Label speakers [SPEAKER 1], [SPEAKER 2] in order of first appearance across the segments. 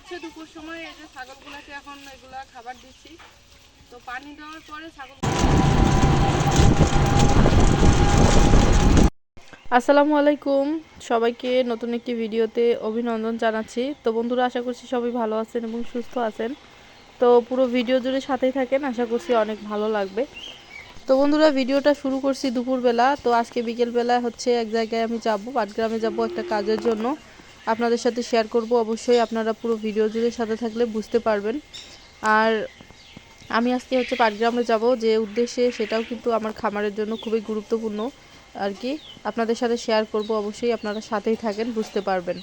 [SPEAKER 1] হচ্ছে দুপুর সময় এই যে ছাগলগুলোকে এখন এগুলা খাবার দিচ্ছি। তো পানি দেওয়ার পরে ছাগল। আসসালামু আলাইকুম, সবাইকে নতুন একটি ভিডিওতে অভিনন্দন জানাচ্ছি। তো বন্ধুরা, আশা করছি সবাই ভালো আছেন এবং সুস্থ আছেন। তো পুরো ভিডিও জুড়ে সাথেই থাকেন, আশা করছি অনেক ভালো লাগবে। তো বন্ধুরা, ভিডিওটা শুরু করছি দুপুরবেলা। তো আজকে বিকেলবেলা হচ্ছে এক জায়গায় আমি যাব, পাটগ্রামে যাব একটা কাজের জন্য। আপনাদের সাথে শেয়ার করব, অবশ্যই আপনারা পুরো ভিডিও জুড়ে সাথে থাকলে বুঝতে পারবেন। আর আমি আজকে হচ্ছে পাটগ্রামে যাব যে উদ্দেশ্যে, সেটাও কিন্তু আমার খামারের জন্য খুবই গুরুত্বপূর্ণ আর কি। আপনাদের সাথে শেয়ার করব, অবশ্যই আপনারা সাথেই থাকেন, বুঝতে পারবেন।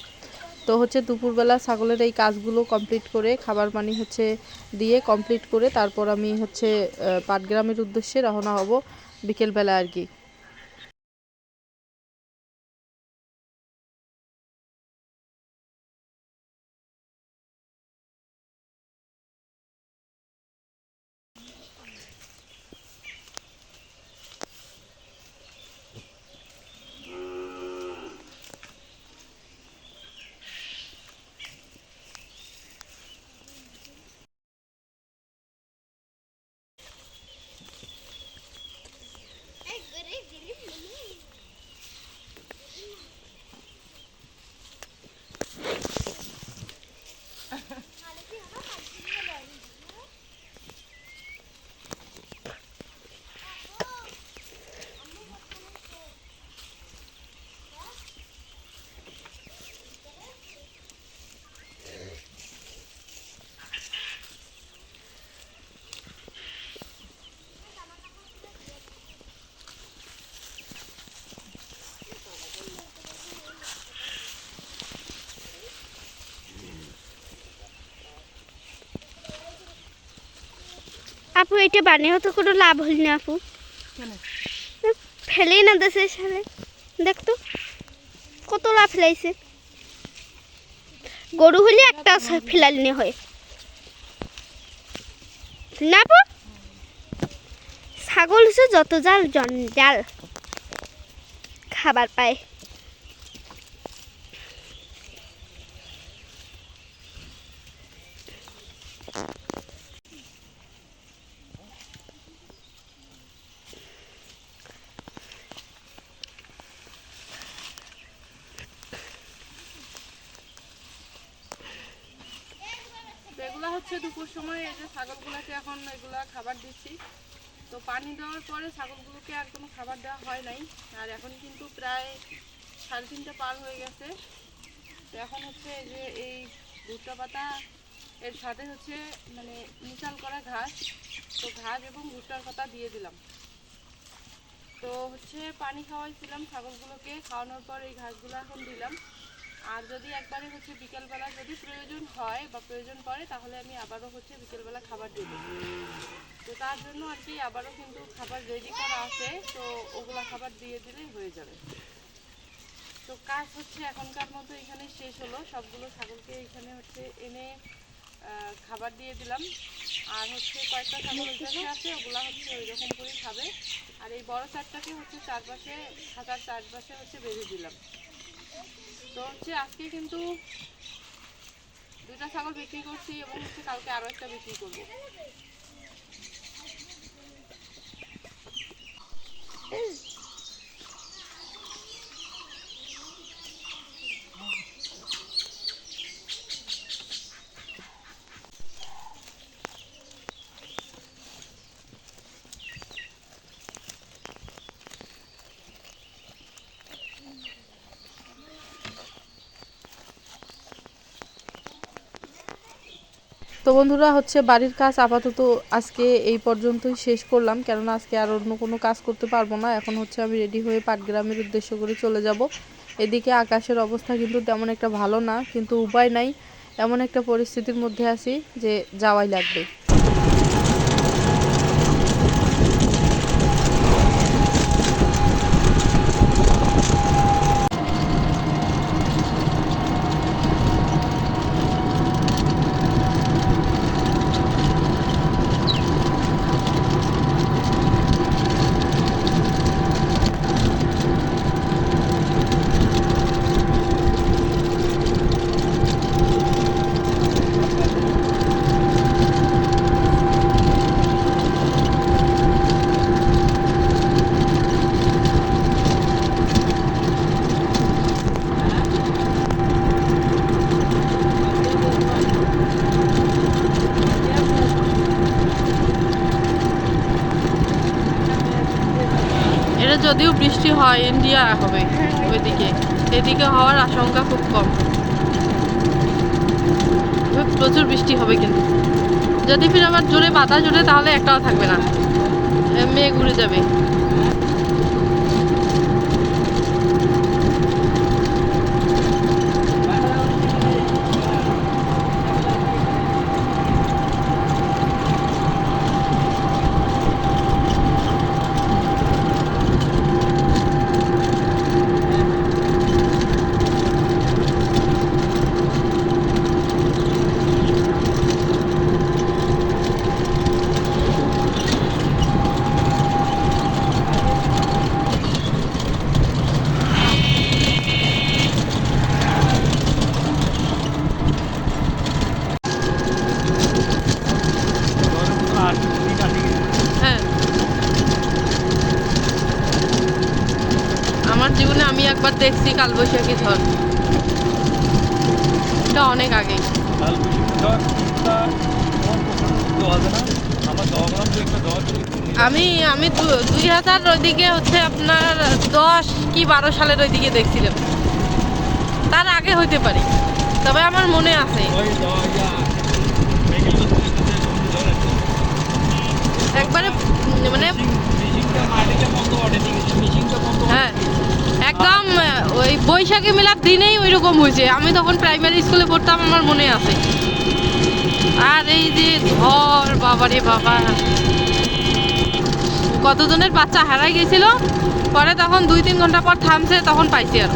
[SPEAKER 1] তো হচ্ছে দুপুরবেলা ছাগলের এই কাজগুলো কমপ্লিট করে, খাবার পানি হচ্ছে দিয়ে কমপ্লিট করে, তারপর আমি হচ্ছে পাটগ্রামের উদ্দেশ্যে রওনা হব বিকেলবেলা আর কি।
[SPEAKER 2] আপু এটা বানিয়েও তো কোনো লাভ হল না আপু, ফেলেই না দেশে সারে। দেখতো কত লাভ ফেলাইছে, গরু হলে একটা ফেলালিনে হয় না আপু। ছাগল হচ্ছে যত জাল জঞ্জাল, খাবার পায়।
[SPEAKER 1] এগুলা হচ্ছে দুপুর সময় এই যে ছাগলগুলোকে এখন এগুলা খাবার দিচ্ছি। তো পানি দেওয়ার পরে ছাগলগুলোকে আর কোনো খাবার দেওয়া হয় নাই। আর এখন কিন্তু প্রায় 3:30 পার হয়ে গেছে। তো এখন হচ্ছে এই যে এই ভুট্টা পাতা এর সাথে হচ্ছে মানে মিশাল করা ঘাস, তো ঘাস এবং ভুট্টার পাতা দিয়ে দিলাম। তো হচ্ছে পানি খাওয়াইছিলাম ছাগলগুলোকে, খাওয়ানোর পর এই ঘাসগুলো এখন দিলাম। আর যদি একবারে হচ্ছে বিকেলবেলা যদি প্রয়োজন হয় বা প্রয়োজন পড়ে, তাহলে আমি আবারও হচ্ছে বিকেলবেলা খাবার দিয়ে দেবো। তো তার জন্য আর কি আবারও কিন্তু খাবার রেডি করা আছে, তো ওগুলা খাবার দিয়ে দিলেই হয়ে যাবে। তো কাজ হচ্ছে এখনকার মতো এখানে শেষ হলো। সবগুলো ছাগলকে এখানে হচ্ছে এনে খাবার দিয়ে দিলাম। আর হচ্ছে কয়েকটা ছাগল ওইখানে আছে, ওগুলা হচ্ছে ওই রকম করে খাবে। আর এই বড় চারটাকে হচ্ছে চারপাশে, খাতার চারপাশে হচ্ছে বেঁধে দিলাম। তো হচ্ছে আজকে কিন্তু 2টা ছাগল বিক্রি করছি এবং হচ্ছে কালকে আরও একটা বিক্রি করবো। তো বন্ধুরা, হচ্ছে বাড়ির কাজ আপাতত আজকে এই পর্যন্তই শেষ করলাম, কেননা আজকে আর অন্য কোনো কাজ করতে পারবো না। এখন হচ্ছে আমি রেডি হয়ে পাটগ্রামের উদ্দেশ্য করে চলে যাব। এদিকে আকাশের অবস্থা কিন্তু তেমন একটা ভালো না, কিন্তু উপায় নাই, এমন একটা পরিস্থিতির মধ্যে আছি যে যাওয়াই লাগবে। বৃষ্টি হয় ইন্ডিয়া হবে ওইদিকে, এদিকে হওয়ার আশঙ্কা খুব কম। প্রচুর বৃষ্টি হবে কিন্তু যদি ফির আবার জোরে বাতাস ওঠে তাহলে একটাও থাকবে না, মেঘ উড়ে যাবে। হ্যাঁ, আমার জীবনে আমি একবার দেখছি কালবৈশাখী ঝড়, এটা অনেক আগে। আমি আমি 2000 ওইদিকে হচ্ছে আপনার 10 কি 12 সালের ওইদিকে দেখছিলাম, তার আগে হইতে পারে, তবে আমার মনে আছে। একবারে মানে হ্যাঁ একদম ওই বৈশাখী মেলার দিনেই ওই রকম হয়েছে, আমি তখন প্রাইমারি স্কুলে পড়তাম, আমার মনে আছে। আর এই যে ঝড়, বাবারে বাবা, কতজনের বাচ্চা হারাই গেছিল, পরে তখন 2-3 ঘন্টা পর থামছে, তখন পাইছি আর।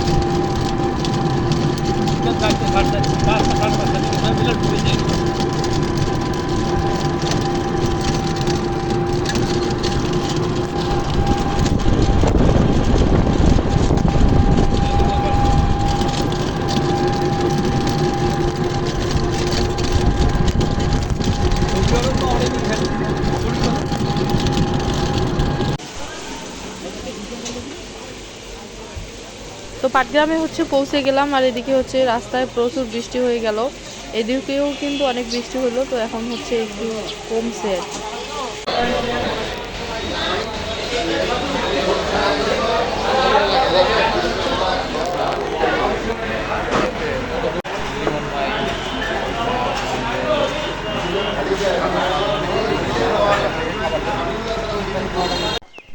[SPEAKER 1] তো পাটগ্রামে হচ্ছে পৌঁছে গেলাম, আর এদিকে হচ্ছে রাস্তায় প্রচুর বৃষ্টি হয়ে গেল, এদিকেও কিন্তু অনেক বৃষ্টি হলো, তো এখন হচ্ছে একটু কমছে আর কি।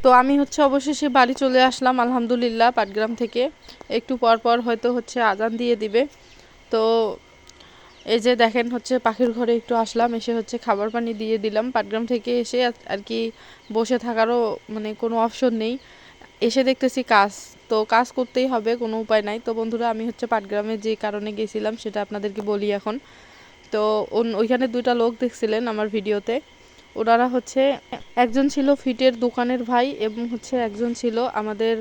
[SPEAKER 1] তো আমি হচ্ছে অবশেষে বাড়ি চলে আসলাম আলহামদুলিল্লাহ পাটগ্রাম থেকে। একটু পর পর হয়তো হচ্ছে আজান দিয়ে দিবে। তো এই যে দেখেন হচ্ছে পাখির ঘরে একটু আসলাম, এসে হচ্ছে খাবার পানি দিয়ে দিলাম। পাটগ্রাম থেকে এসে আর কি বসে থাকারও মানে কোনো অপশন নেই, এসে দেখতেছি কাজ, তো কাজ করতেই হবে, কোনো উপায় নাই। তো বন্ধুরা আমি হচ্ছে পাটগ্রামে যে কারণে গেছিলাম সেটা আপনাদেরকে বলি এখন। তো ওইখানে 2টা লোক দেখছিলেন আমার ভিডিওতে, ওনারা হচ্ছে একজন ছিল ফিটের দোকানের ভাই এবং হচ্ছে একজন ছিল আমাদের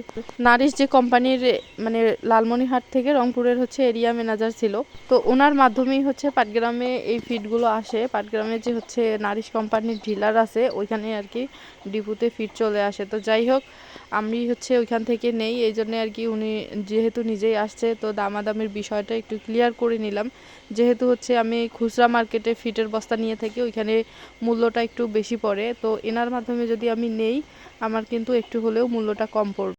[SPEAKER 1] নারিশ যে কোম্পানির মানে লালমনিরহাট থেকে রংপুরের হচ্ছে এরিয়া ম্যানেজার ছিল। তো ওনার মাধ্যমেই হচ্ছে পাটগ্রামে এই ফিটগুলো আসে, পাটগ্রামে যে হচ্ছে নারিশ কোম্পানির ডিলার আছে ওইখানে আর কি ডিপুতে ফিট চলে আসে। তো যাই হোক আমি হচ্ছে ওইখান থেকে নেই, এই জন্য আর কি উনি যেহেতু নিজেই আসছে তো দামাদামির বিষয়টা একটু ক্লিয়ার করে নিলাম, যেহেতু হচ্ছে আমি খুচরা মার্কেটে ফিটের বস্তা নিয়ে থাকি, ওইখানে মূল্যটা একটু বেশি পড়ে, তো এনার মাধ্যমে যদি আমি নেই আমার কিন্তু একটু হলেও মূল্যটা কম পড়বে।